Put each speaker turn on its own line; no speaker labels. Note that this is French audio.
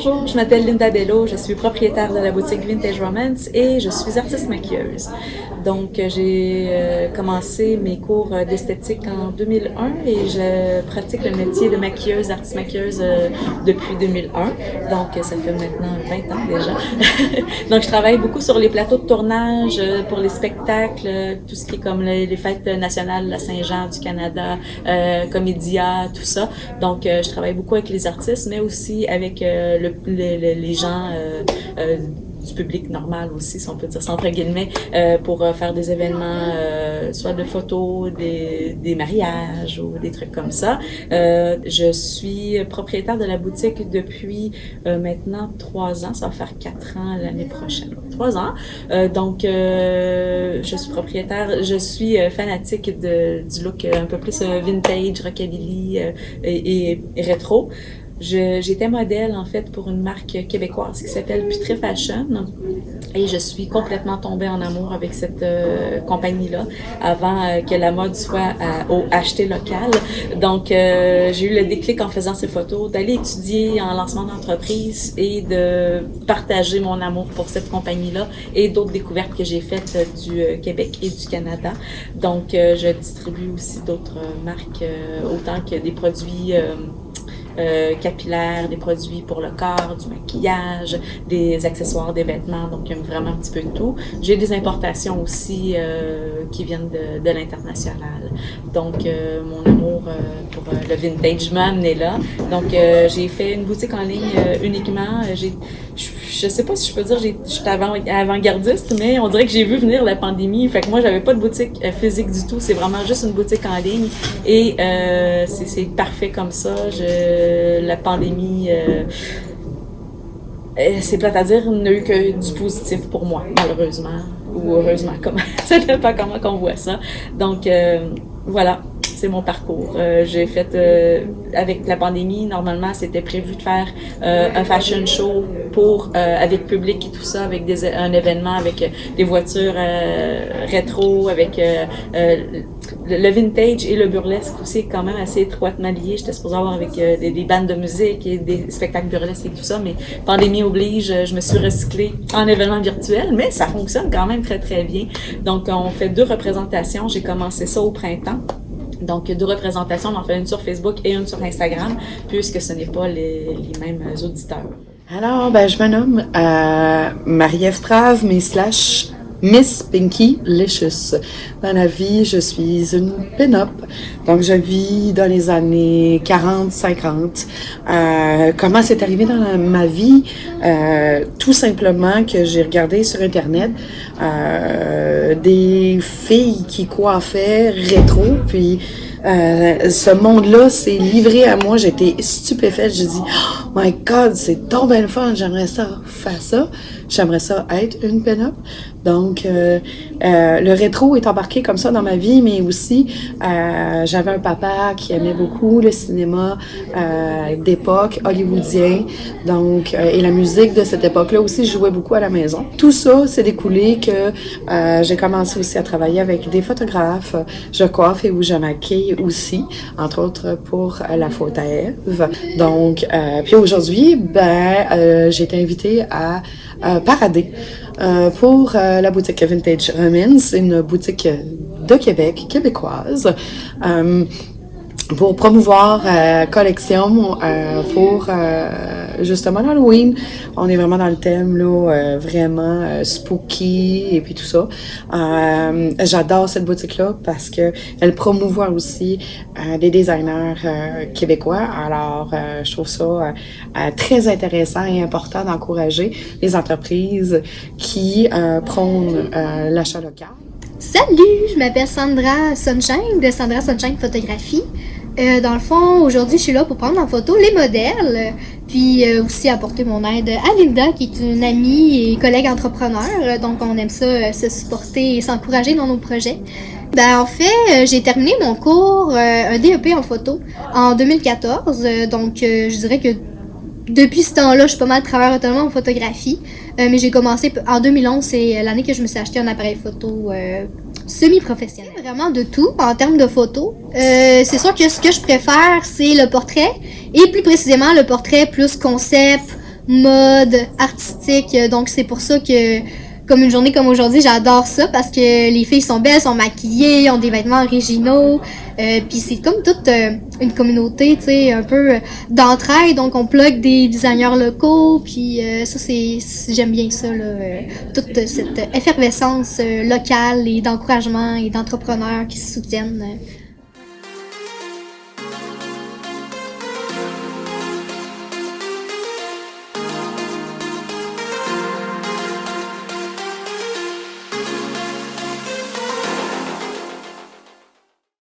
Bonjour, je m'appelle Linda Bello, je suis propriétaire de la boutique Vintage Romance et je suis artiste maquilleuse. Donc, j'ai commencé mes cours d'esthétique en 2001 et je pratique le métier de maquilleuse, artiste maquilleuse depuis 2001. Donc, ça fait maintenant 20 ans déjà. Donc, je travaille beaucoup sur les plateaux de tournage pour les spectacles, tout ce qui est comme les fêtes nationales, la Saint-Jean du Canada, Comédia, tout ça. Donc, je travaille beaucoup avec les artistes, mais aussi avec les gens du public normal aussi, si on peut dire ça entre guillemets, pour faire des événements, soit de photos, des mariages ou des trucs comme ça. Je suis propriétaire de la boutique depuis maintenant 3 ans, ça va faire 4 ans l'année prochaine. 3 ans. Donc, je suis propriétaire, je suis fanatique du look un peu plus vintage, rockabilly et rétro. J'étais modèle en fait pour une marque québécoise qui s'appelle Putré Fashion et je suis complètement tombée en amour avec cette compagnie-là avant que la mode soit au acheter local. Donc j'ai eu le déclic en faisant ces photos d'aller étudier en lancement d'entreprise et de partager mon amour pour cette compagnie-là et d'autres découvertes que j'ai faites du Québec et du Canada. Donc je distribue aussi d'autres marques autant que des produits capillaires, des produits pour le corps, du maquillage, des accessoires, des vêtements, donc vraiment un petit peu de tout. J'ai des importations aussi qui viennent de l'international. Donc mon amour pour le vintage m'a amené là. Donc j'ai fait une boutique en ligne uniquement. Je sais pas si je peux dire je suis avant-gardiste, mais on dirait que j'ai vu venir la pandémie. Fait que moi, j'avais pas de boutique physique du tout. C'est vraiment juste une boutique en ligne. Et c'est parfait comme ça. La pandémie, c'est plate à dire, n'a eu que du positif pour moi, malheureusement. Ou heureusement, ça dépend comment qu'on voit ça. Donc, voilà. C'est mon parcours. J'ai fait, avec la pandémie, normalement, c'était prévu de faire un fashion show avec public et tout ça, avec un événement avec des voitures rétro, avec le vintage et le burlesque aussi, quand même assez étroitement liés. J'étais supposée avoir avec des bandes de musique et des spectacles burlesques et tout ça, mais pandémie oblige, je me suis recyclée en événement virtuel, mais ça fonctionne quand même très, très bien. Donc, on fait 2 représentations. J'ai commencé ça au printemps. Donc, 2 représentations, on en fait une sur Facebook et une sur Instagram, puisque ce n'est pas les mêmes auditeurs.
Alors, je me nomme Marie-Ève Trave, mais / Miss Pinky Licious. Dans la vie, je suis une pin-up. Donc, je vis dans les années 40-50. Comment c'est arrivé dans ma vie? Tout simplement que j'ai regardé sur Internet des filles qui coiffaient rétro, puis ce monde-là s'est livré à moi. J'étais stupéfaite. J'ai dit, oh my God, c'est donc bien le fun. J'aimerais ça faire ça. J'aimerais ça être une pin-up. Donc, le rétro est embarqué comme ça dans ma vie, mais aussi, j'avais un papa qui aimait beaucoup le cinéma d'époque, hollywoodien. Donc, et la musique de cette époque-là aussi, je jouais beaucoup à la maison. Tout ça s'est découlé que j'ai commencé aussi à travailler avec des photographes. Je coiffe et où je maquille aussi, entre autres pour la faute à Ève. Donc, puis aujourd'hui, j'ai été invitée à parader pour la boutique Vintage Romance. C'est une boutique de Québec, québécoise, pour promouvoir collection pour justement l'Halloween. On est vraiment dans le thème là, vraiment spooky et puis tout ça. J'adore cette boutique-là parce que elle promouvoit aussi des designers québécois. Alors, je trouve ça très intéressant et important d'encourager les entreprises qui prônent l'achat local.
Salut, je m'appelle Sandra Sunshine de Sandra Sunshine Photographie. Dans le fond, aujourd'hui, je suis là pour prendre en photo les modèles, puis aussi apporter mon aide à Linda, qui est une amie et collègue entrepreneur. Donc, on aime ça, se supporter et s'encourager dans nos projets. En fait, j'ai terminé mon cours, un DEP en photo, en 2014. Donc, je dirais que depuis ce temps-là, je suis pas mal travailleur autonome en photographie. Mais j'ai commencé en 2011, c'est l'année que je me suis acheté un appareil photo semi-professionnel. Vraiment de tout en termes de photos. C'est sûr que ce que je préfère, c'est le portrait. Et plus précisément, le portrait plus concept, mode, artistique. Donc c'est pour ça que, comme une journée comme aujourd'hui, j'adore ça parce que les filles sont belles, sont maquillées, ont des vêtements originaux. Puis c'est comme toute une communauté, tu sais, un peu d'entraide. Donc on plug des designers locaux. Puis ça, j'aime bien ça, là, toute cette effervescence locale et d'encouragement et d'entrepreneurs qui se soutiennent.